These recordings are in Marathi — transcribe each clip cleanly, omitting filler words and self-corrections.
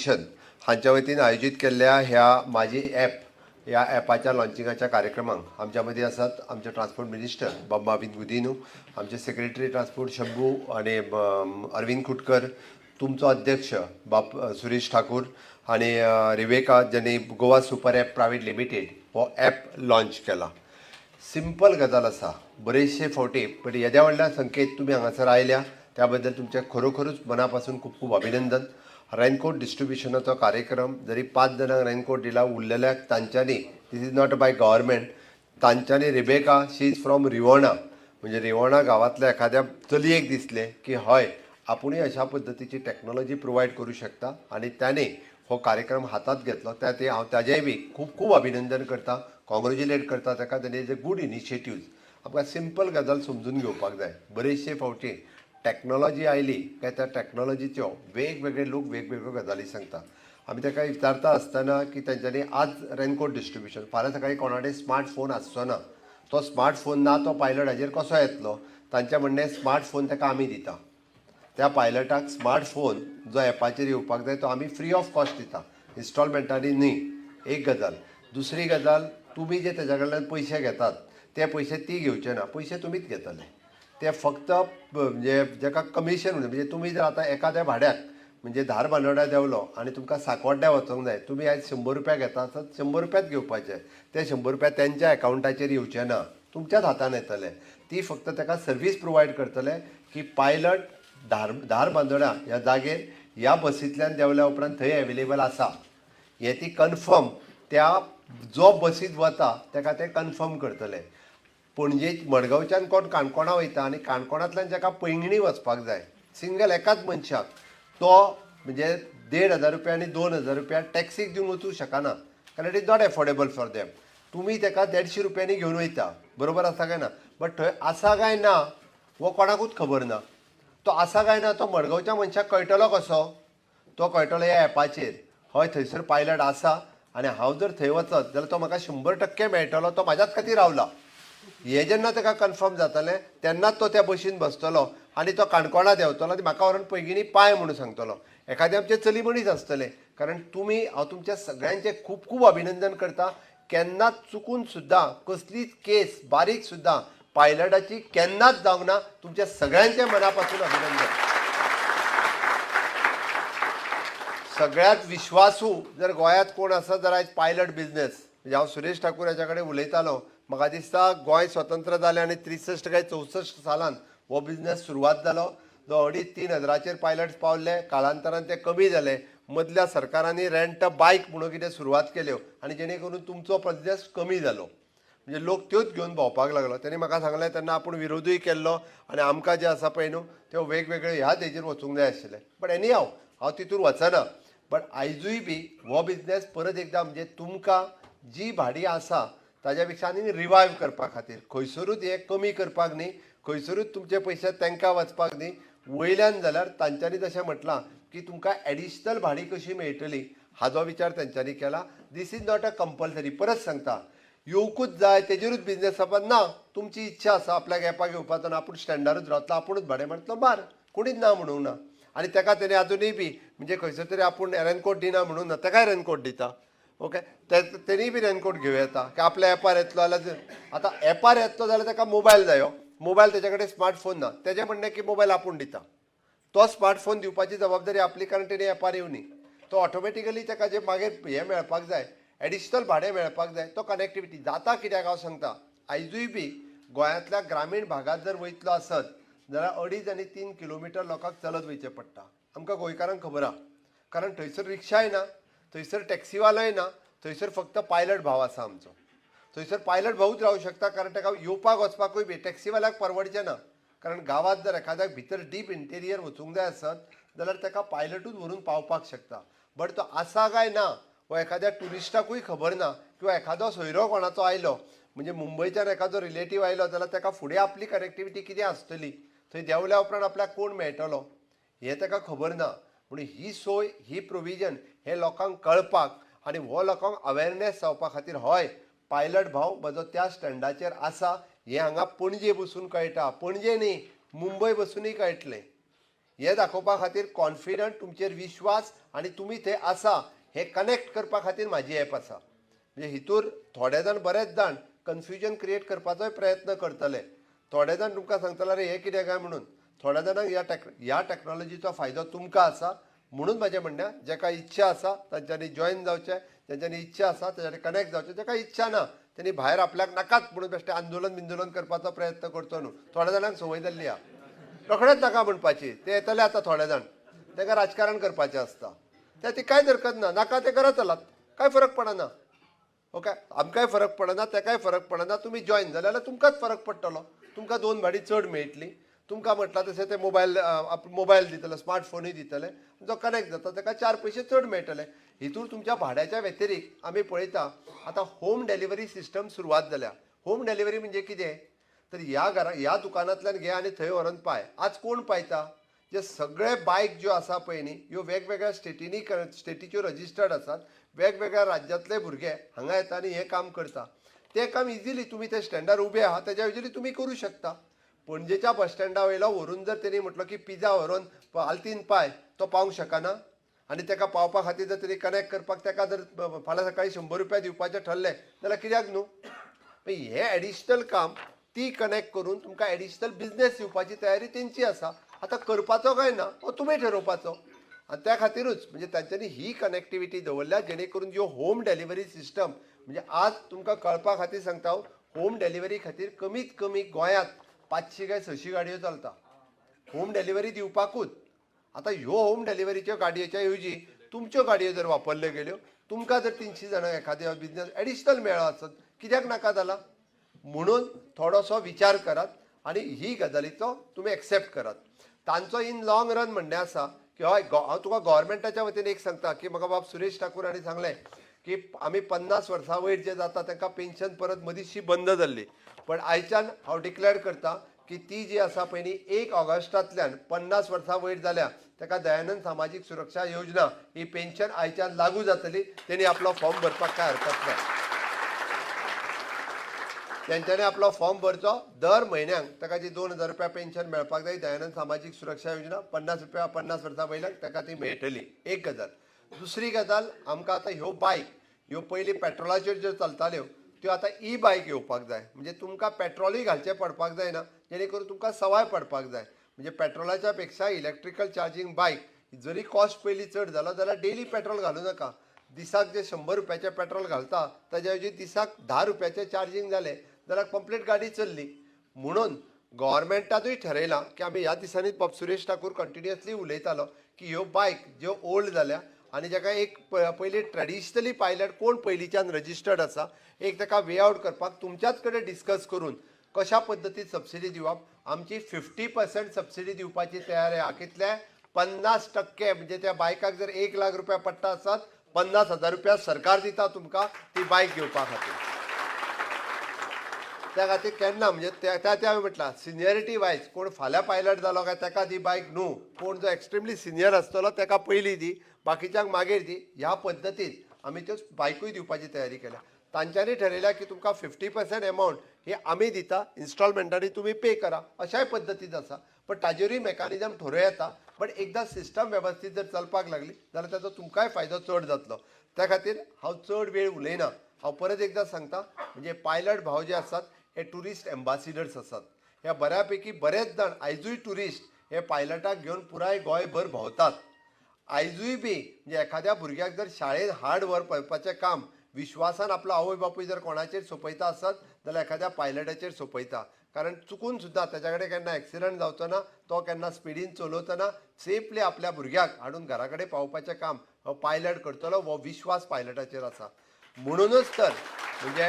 मिशन हांच्या वतीन आयोजित केल्ल्या ह्या माझी ॲप ह्या ॲपाच्या लॉन्चिंगाच्या कार्यक्रमाक आमच्या मदीं आसात आमचे ट्रान्सपोर्ट मिनिस्टर बम्बा बिन गुदिनू, आमचे सेक्रेटरी ट्रान्सपोर्ट शंभू आनी अरविंद कुटकर, तुमचो अध्यक्ष सुरेश ठाकूर आनी रिवेका ज्यांनी Goa super app private limited हो ॲप लॉन्च केला. सिंपल गजाल आसा, बरेचशे फावटी पण येद्या व्हडल्या संख्येत तुमी हांगासर आयल्या त्या बद्दल तुमचे खरोखरूच मना पासून खूब खूब अभिनंदन. रेनकोट डिस्ट्रिब्युशनाचो कार्यक्रम जरी 5 जाणांक रेनकोट दिला, उरलेल्याक तांच्यांनी, this is not by government, तांच्यांनी Rebecca she is from Rivona, म्हणजे रिवोणा गांवांतल्या एखाद्या चलयेक दिसलें की हय आपुणूय अशा पद्दतीची टॅक्नॉलॉजी प्रोवायड करूं शकता आनी त्याने हो कार्यक्रम हातात घेतलो. हांव ताजेंय बी खूब खूब अभिनंदन करता, कॉंग्रेच्युलेट करता ताका. ताणें इज अ गूड इनिशिएटिव्ह. आमकां सिंपल गजाल समजून घेवपाक जाय. बरेचशे फावटी टॅक्नॉलॉजी आयली काय त्या टॅक्नॉलॉजीच्यो वेगवेगळे लोक वेगवेगळ्यो गजाली सांगता. आमी ताका विचारता आसतना की तेंच्यांनी आज रेनकोट डिस्ट्रिब्युशन, फाल्यां सकाळीं कोणा कडेन स्मार्ट फोन आसचो ना, तो स्मार्ट फोन ना तो पायलट हाजेर कसो येतलो. तांचें म्हणणें स्मार्ट फोन ताका आमी दिता. त्या पायलटाक स्मार्ट फोन जो ॲपाचेर येवपाक जाय तो आमी फ्री ऑफ कॉस्ट दिता, इन्स्टॉलमेंटांनी न्ही. एक गजाल. दुसरी गजाल, तुमी जे तेज्या कडल्यान पयशे घेतात ते पयशे ती घेवचे ना, पयशे तुमीच घेतले. ते फक्त म्हणजे जाका कमिशन म्हणजे तुमी जर आतां एखाद्या भाड्याक म्हणजे धारबांदोड्या देंवलो आनी तुमकां सांकवाड्ड्या वचोंक जाय, तुमी आयज 100 रुपया घेता तर 100 रुपयाच घेवपाचे. ते 100 रुपया तेंच्या एकावंटाचेर येवचे ना, तुमच्याच हातान येतले. ती फक्त ताका सर्वीस प्रोवायड करतले की पायलट धारबांदोड्या ह्या जागेर ह्या बसींतल्यान देंवल्या उपरांत थंय एवेलेबल आसा हें ती कन्फर्म त्या जो बसींत वता ताका ते कन्फर्म करतले. पणजे मडगांवच्यान कोण काणकोणा वयता आनी काणकोणांतल्यान जाका पैंगीणी वचपाक जाय सिंगल एकाच मनशाक, तो म्हणजे 1,500 रुपया आनी 2,000 रुपया टॅक्सीक दिवन वचूंक शकना, कारण it is not affordable for them. तुमी ताका 150 रुपयांनी घेवन वयता, बरोबर आसा काय ना. बट थंय आसा काय ना हो कोणाकूच खबर ना. तो आसा काय ना तो मडगांवच्या मनशाक कळटलो कसो. तो कळटलो ह्या ॲपाचेर, हय थंयसर पायलट आसा आनी हांव जर थंय वचत जाल्यार तो म्हाका 100% मेळटलो, तो म्हाज्याच खातीर रावला. हें जेन्ना ताका कन्फर्म जातलें तेन्नाच तो त्या बशीन बसतलो आनी तो काणकोणा देंवतलो आनी म्हाका व्हरून पैंगिणी पाय म्हणून सांगतलो. एखादें आमचें चली मनीस आसतलें. कारण तुमी, हांव तुमच्या सगळ्यांचें खूब खूब अभिनंदन करता. केन्नाच चुकून सुद्दां कसलीच केस बारीक सुद्दां पायलटाची केन्नाच जावंक ना. तुमच्या सगळ्यांचें मना पासून अभिनंदन. सगळ्यात विश्वासू जर गोंयांत कोण आसा जाल्यार आयज पायलट बिझनेस, म्हणजे हांव सुरेश ठाकूर हाच्या कडेन उलयतालो, म्हाका दिसता गोंय स्वतंत्र जालें आनी 63 काय 64 सालान हो बिझनेस सुरवात जालो. जो 2,500-3,000 हजाराचेर पायलट्स पावले, काळांतरान ते कमी जाले. मदल्या सरकारांनी रेंट बायक म्हणून कितें सुरवात केल्यो आनी जेणे करून तुमचो बिझनेस कमी जालो. म्हणजे लोक त्योच घेवन भोंवपाक लागलो. तेणी म्हाका सांगलें तेन्ना आपूण विरोधूय केल्लो आनी आमकां जे आसा पळय न्हू त्यो वेगवेगळ्यो ह्याच हेजेर वचूंक जाय आशिल्लें. बट एनी हांव तितून वचना. बट आयजूय बी हो बिझनेस परत एकदां म्हणजे तुमकां जी भाडी आसा ताज्या पेक्षा आनी रिवायव करपा खातीर, खंयसरूच हें कमी करपाक न्ही, खंयसरूच तुमचे पयशे तांकां वचपाक न्ही. वयल्यान जाल्यार तांच्यांनी जशें म्हटलां की तुमकां एडिशनल भाडी कशी मेळटली हाजो विचार तेंच्यांनी केला. This is not a compulsory. परत सांगता, येवकूच जाय तेजेरूच बिझनेस जावपाक ना. तुमची इच्छा आसा आपल्याक येवपाक येवपाचो ना, आपूण स्टँडारूच रावतलो, आपुणूच भाडें मारतलो, बार, कोणीच ना म्हणूंक ना. आनी ताका तेणी आजुनूय बी म्हणजे खंयसर तरी आपूण रेनकोट दिना म्हणून ना, ताकाय रेनकोट दिता. ओके, तेणीय बी रेनकोट घेवं येता की आपल्या एपार येतलो जाल्यार. आतां एपार येतलो जाल्यार ताका मोबायल जायो, मोबायल तेजे कडेन स्मार्टफोन ना, तेजें म्हणणें की मोबायल आपूण दिता. तो स्मार्टफोन दिवपाची जबाबदारी आपली, कारण तेणी एपार येवनी. तो ऑटोमॅटिकली ताका जे मागीर हें मेळपाक जाय, एडिशनल भाडें मेळपाक जाय, तो कनेक्टिविटी जाता. कित्याक हांव सांगता, आयजूय बी गोंयांतल्या ग्रामीण भागात जर वयतलो आसत जाल्यार 2.5 आनी 3 किलोमिटर लोकांक चलत वयचें पडटा. आमकां गोंयकारांक खबर आहा, कारण थंयसर रिक्षाय ना, थंयसर टॅक्सीवालोय ना, थंयसर फक्त पायलट भाव आसा आमचो. थंयसर पायलट भाऊच रावूं शकता, कारण ताका येवपाक वचपाकूय बी टॅक्सीवाल्याक परवडचें ना. कारण गांवांत जर एखाद्याक भितर डीप इंटेरियर वचूंक जाय आसत जाल्यार ताका पायलटूच व्हरून पावपाक शकता. बट तो आसा काय ना वो एखाद्या ट्युरिस्टाकूय खबर ना. किंवा एखादो सोयरो कोणाचो आयलो, म्हणजे मुंबयच्यान एखादो रिलेटीव आयलो जाल्यार ताका फुडें आपली कनेक्टिविटी कितें आसतली, थंय देंवल्या उपरांत आपल्याक कोण मेळटलो हें ताका खबर ना. म्हणून ही सोय, ही प्रोविजन हें लोकांक कळपाक आनी हो लोकांक अवेरनेस जावपा खातीर, हय पायलट भाव म्हजो त्या स्टँडाचेर आसा हें हांगा पणजे बसून कळटा. पणजे न्ही, मुंबय बसूनय कळटलें. हे दाखोवपा खातीर कॉन्फिडंट तुमचेर विश्वास आनी तुमी थंय आसा हे कनेक्ट करपा खातीर म्हाजी एप आसा. म्हणजे हितूर थोडे जाण बरेच जाण कन्फ्युजन क्रिएट करपाचोय प्रयत्न करतले. थोडे जाण तुमकां सांगतले अरे हे कितें काय म्हणून. थोड्या जाणांक ह्या टॅक्नॉलॉजीचो फायदो तुमकां आसा. म्हणून म्हाजें म्हणणें जाका इच्छा आसा तांच्यांनी जॉईन जावचें, ज्यांच्यांनी इच्छा आसा तांच्यांनी कनेक्ट जावचें, जाका इच्छा ना त्यांनी भायर आपल्याक नाकाच म्हणून बेश्टें आंदोलन करपाचो प्रयत्न करचो न्हू. थोड्या जाणांक संवय जाल्ली आहा रोखडेंच नाका म्हणपाची. ते येतले आतां थोडे जाण तांकां राजकारण करपाचें आसता ते कांयच हरकत ना, नाका ते करत चलात, कांय फरक पडना. ओके, आमकांय फरक पडना, ताकाय फरक पडना. तुमी जॉईन जाले जाल्यार तुमकांच फरक पडटलो. तुमकां 2 भाडी चड मेळटली. तुमकां म्हटलां तशें ते मोबायल दितले, स्मार्टफोनूय दितले. जो कनेक्ट जाता ताका 4 पयशे चड मेळटले. हितूर तुमच्या भाड्याच्या व्यतिरिक्त आमी पळयता आतां होम डिलिव्हरी सिस्टम सुरवात जाल्या. होम डिलिव्हरी म्हणजे कितें तर ह्या दुकानांतल्यान घे आनी थंय व्हरून पाय. आज कोण पायता? जे सगळे बायक ज्यो आसा पळय न्ही ह्यो वेगवेगळ्या स्टेटीच्यो रजिस्टर्ड आसात. वेगवेगळ्या राज्यांतले भुरगे हांगा येता आनी हें काम करता. तें काम इजिली तुमी ते स्टँडार उबे आहात तेज्या इजिली तुमी करूं शकता. पणजेच्या बस स्टँडा वयलो व्हरून जर तेणी म्हटलो की पिझ्झा व्हरून आल्तीन पाय, तो पावंक शकना. आनी ताका पावपा खातीर जर तरी कनेक्ट करपाक ताका जर फाल्यां सकाळीं 100 रुपया दिवपाचें ठरलें जाल्यार कित्याक न्हू. हें एडिशनल काम ती कनेक्ट करून तुमकां एडिशनल बिझनेस दिवपाची तयारी तेंची आसा. आतां करपाचो काय ना हो तुमी ठरोवपाचो. आनी त्या खातीरूच म्हणजे तांच्यांनी ही कनेक्टिविटी दवरल्या जेणे करून ह्यो होम डिलिव्हरी सिस्टम म्हणजे आज तुमकां कळपा खातीर सांगता हांव होम डिलिव्हरी खातीर कमीत कमी गोंयांत 500 काय 600 गाडयो चलता होम डिलिव्हरी दिवपाकूच. आतां ह्यो होम डिलिव्हरीच्यो गाडयेच्या ऐवजी तुमच्यो गाडयो जर वापरल्यो गेल्यो तुमकां जर 300 जाणांक एखाद्या बिझनेस एडिशनल मेळ्ळो आसत कित्याक नाका जाला. म्हणून थोडोसो विचार करात आनी ही गजालीचो तुमी एक्सेप्ट करात. तांचो इन लॉंग रन म्हणणें आसा की हय हांव तुका गव्हर्मेंटाच्या वतीन एक सांगता की म्हाका बाब सुरेश ठाकूर हांणी सांगलें की आमी 50 वर्सां वयर जे जाता तांकां पेन्शन परत मदींची बंद जाल्ली. पण आयच्यान हांव डिक्लेअर करता की ती जी आसा पळय न्ही 1 ऑगस्टांतल्यान 50 वर्सां वयर जाल्या ताका दयानंद सामाजीक सुरक्षा योजना ही पेन्शन आयच्यान लागू जातली. तेणी आपलो फॉर्म भरपाक काय हरकत ना. तेंच्यांनी आपलो फॉर्म भरचो. दर म्हयन्याक ताका जी 2000 रुपया पेन्शन मेळपाक जाय दयानंद सामाजीक सुरक्षा योजना 50 रुपया 50 वर्सां वयल्याक ताका ती मेळटली. एक गजाल. दुसरी गजाल आमकां आतां ह्यो बायक ह्यो पयलीं पेट्रोलाचेर ज्यो चलताल्यो त्यो आतां ई बायक येवपाक जाय. म्हणजे तुमकां पेट्रोलूय घालचें पडपाक जायना जेणे करून तुमकां सवाय पडपाक जाय. म्हणजे पेट्रोलाच्या पेक्षा इलेक्ट्रिकल चार्जींग बायक जरी कॉस्ट पयलीं चड जालो जाल्यार डेली पेट्रोल घालूं नाका. दिसाक जे 100 रुपयाचें पेट्रोल घालता ताच्या ऐवजी दिसाक 10 रुपयाचें चार्जींग जालें जाल्यार कंप्लीट गाडी चल्ली. म्हणून गव्हर्मेंटानूय ठरयलां की आमी ह्या दिसांनी सुरेश ठाकूर कंटिन्युअसली उलयतालो की ह्यो बायक ज्यो ओल्ड जाल्या आनी जाका एक पयलीं ट्रेडिशनली पायलट कोण पयलींच्यान रजिस्टर्ड आसा एक ताका वे आवट करपाक तुमच्याच कडेन डिस्कस करून कशा पद्दतीन सबसिडी दिवप. आमची 50% सबसिडी दिवपाची तयारी आहा. कितले 50% म्हणजे त्या बायकाक जर 1 लाख रुपया पडटा आसत 50,000 रुपया सरकार दिता तुमकां ती बायक घेवपा खातीर. त्या खातीर केन्ना म्हणजे त्या हांवें म्हटलां सिनियरिटी वायज कोण फाल्यां पायलट जालो काय ताका दी बायक न्हू. कोण जो एक्स्ट्रिमली सिनियर आसतलो ताका पयलीं दी बाकीच्यांक मागीर दी. ह्या पद्दतीन आमी त्यो बायकूय दिवपाची तयारी केल्या. तांच्यांनी ठरयल्या की तुमकां 50% एमावंट ही आमी दिता इन्स्टॉलमेंटांनी तुमी पे करा अशाय पद्दतीन आसा. पण ताजेरूय मेकानिजम ठरोव येता. पण एकदां सिस्टम वेवस्थीत जर चलपाक लागली जाल्यार ताचो तुमकांय फायदो चड जातलो. त्या खातीर हांव चड वेळ उलयना. हांव परत एकदां सांगता म्हणजे पायलट भाव जे आसात हे ट्युरिस्ट एम्बॅसिडर्स आसात. ह्या बऱ्यापैकी बरेच जाण आयजूय ट्युरिस्ट हे पायलटाक घेवन पुराय गोंयभर भोंवतात. आयजूय बी म्हणजे एखाद्या भुरग्याक जर शाळेंत हाड व्हरपाचें काम विश्वासान आपलो आवय बापूय जर कोणाचेर सोंपयता आसत जाल्यार एखाद्या पायलटाचेर सोंपयता. कारण चुकून सुद्दां ताच्या कडेन केन्ना एक्सिडंट जावचो ना. तो केन्ना स्पिडीन चलोवतना सेफली आपल्या भुरग्याक हाडून घरा कडेन पावोवपाचें काम हो पायलट करतलो हो विश्वास पायलटाचेर आसा. म्हणूनच तर म्हणजे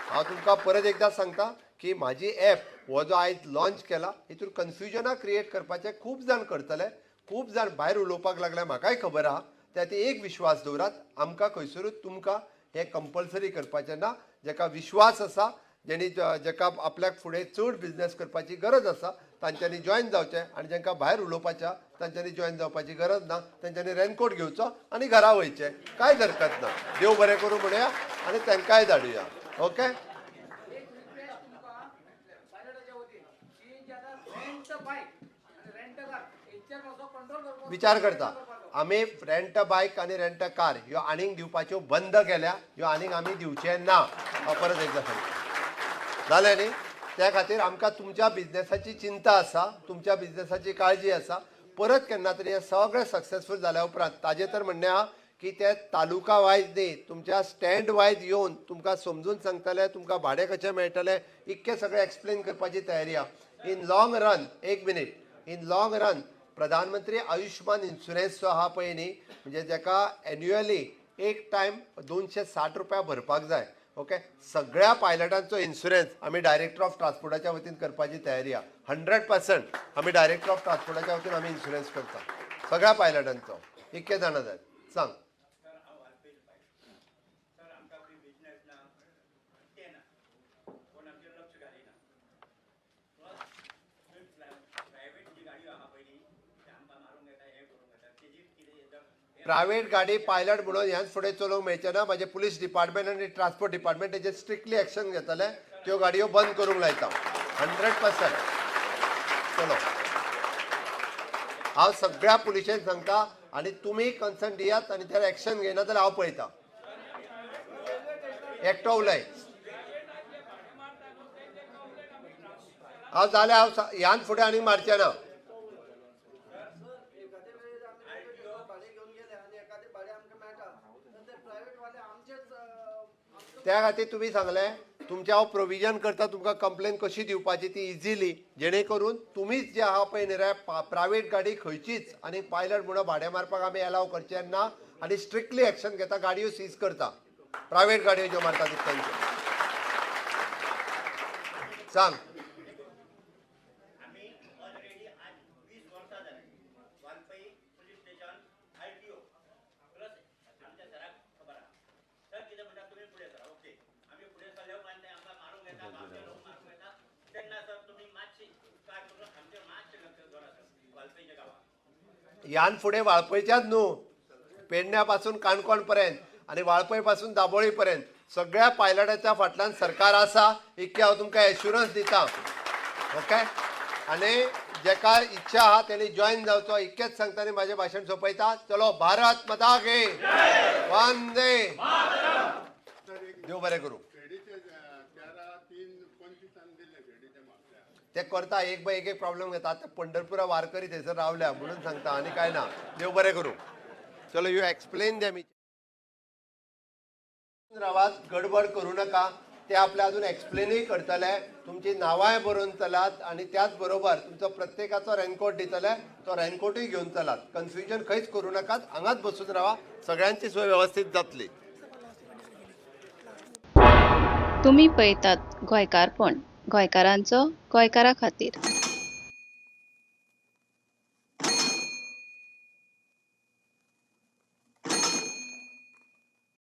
हांव तुमकां परत एकदां सांगता की म्हाजी एप हो जो आयज लॉन्च केला हितूर कन्फ्युजनां क्रिएट करपाचें खूब जाण करतले. खूब जाण भायर उलोवपाक लागल्या म्हाकाय खबर आहा. त्या खातीर एक विश्वास दवरात आमकां खंयसरूच तुमकां हें कंपल्सरी करपाचें ना. जाका विश्वास आसा जेणी जाका आपल्याक फुडें चड बिझनेस करपाची गरज आसा तांच्यांनी जॉईन जावचें आनी जांकां भायर उलोवपाच्या तांच्यांनी जॉईन जावपाची गरज ना. तांच्यांनी रेनकोट घेवचो आनी घरा वयचें कांयच हरकत ना. देव बरें करूं म्हणया आनी तांकांय धाडुया. ओके. पायलटाच्या वतीन की जे आता रेंट बायक आणि रेंट कार यांच्यापासून विचार करता आमी रेंट बायक आनी रेंट कार ह्यो आनीक दिवपाच्यो बंद केल्या, ह्यो आनीक आमी दिवचे ना, हांव परत एकदां सांगता। जालें न्ही? त्या खातीर आमकां तुमच्या बिझनेसाची चिंता आसा, तुमच्या बिझनेसाची काळजी आसा। परत केन्ना तरी हे सगळें सक्सेसफूल जाल्या उपरांत ताजें तर म्हणणें आहा की ते तालुका वायज न्ही, तुमच्या स्टँड वायज येवन तुमकां समजून सांगतले, तुमकां भाडें कशें मेळटलें, इतकें सगळें एक्सप्लेन करपाची तयारी आहा। इन लॉंग रन, एक मिनीट, इन लॉंग रन प्रधानमंत्री आयुष्मान इन्शुरन्स जो आहा पळय न्ही, म्हणजे जाका एन्युअली एक टायम 260 रुपया भरपाक जाय, ओके, सगळ्या पायलटांचो इन्शुरन्स आमी डायरेक्टर ऑफ ट्रान्सपोर्टाच्या वतीन करपाची तयारी आहा। 100% आमी डायरेक्टर ऑफ ट्रान्सपोर्टाच्या वतीन आमी इन्शुरन्स करता सगळ्या पायलटांचो। इतके जाणां जाय, सांग। प्रायवेट गाडी पायलट म्हणून ह्याच फुडें चलोवंक मेळचे ना। म्हाजे पुलीस डिपार्टमेंट आनी ट्रान्सपोर्ट डिपार्टमेंट तेजेर स्ट्रिक्टली एक्शन घेतले, त्यो गाडयो बंद करूंक लायता 100%। चलो, हांव सगळ्या पुलिशेक सांगता आनी तुमी कन्सर्न दियात आनी त्यार एक्शन घेयना जाल्यार हांव पळयतां। एकटो उलय, हांव जाल्यार हांव ह्यान फुडें आनीक मारचें ना। त्या खातीर तुमी सांगलें तुमचें हांव प्रोविजन करता, तुमकां कंप्लेन कशी दिवपाची ती इजिली, जेणे करून तुमीच जे आहा पळय न्ही रे प्रायवेट गाडी खंयचीच आनी पायलट म्हणून भाडें मारपाक आमी एलाव करचे ना आनी स्ट्रिक्टली एक्शन घेता, गाडयो सीज करता, प्रायवेट गाडयो ज्यो मारता तितक्यांच्यो। सांग। ह्यान फुडें वाळपयच्याच न्हू, पेडण्या पासून काणकोण पर्यंत आनी वाळपय पासून दाबोळी पर्यंत सगळ्या पायलटाच्या फाटल्यान सरकार आसा, इतके हांव तुमकां एश्युरन्स दिता, ओके। आनी जेका इच्छा आहा तेणी जॉयन जावचो, इतकेंच सांगता आनी म्हाजें भाशण सोंपयता। चलो, भारत माता की वंदे, देव बरें करूं। ते करता, एक बाय एक प्रॉब्लेम घेता। आतां पंढरपुरा वारकरी थंयसर रावल्या म्हणून सांगता, आनी काय ना, देव बरें करूं। चलो, यू एक्सप्लेन दॅम रावात, गडबड करूं नाका, ते आपले अजून एक्सप्लेनूय करतले, तुमची नांवांय बरोवन चलात आनी त्याच बरोबर तुमचो प्रत्येकाचो रेनकोट दितले, तो रेनकोटूय घेवन चलात, कन्फ्युजन खंयच करूं नाकात, हांगाच बसून रावा, सगळ्यांची सोय व्यवस्थीत जातली। तुम्ही पळयतात गोंयकारपण, गोंयकारांचो गोंयकारा खातीर।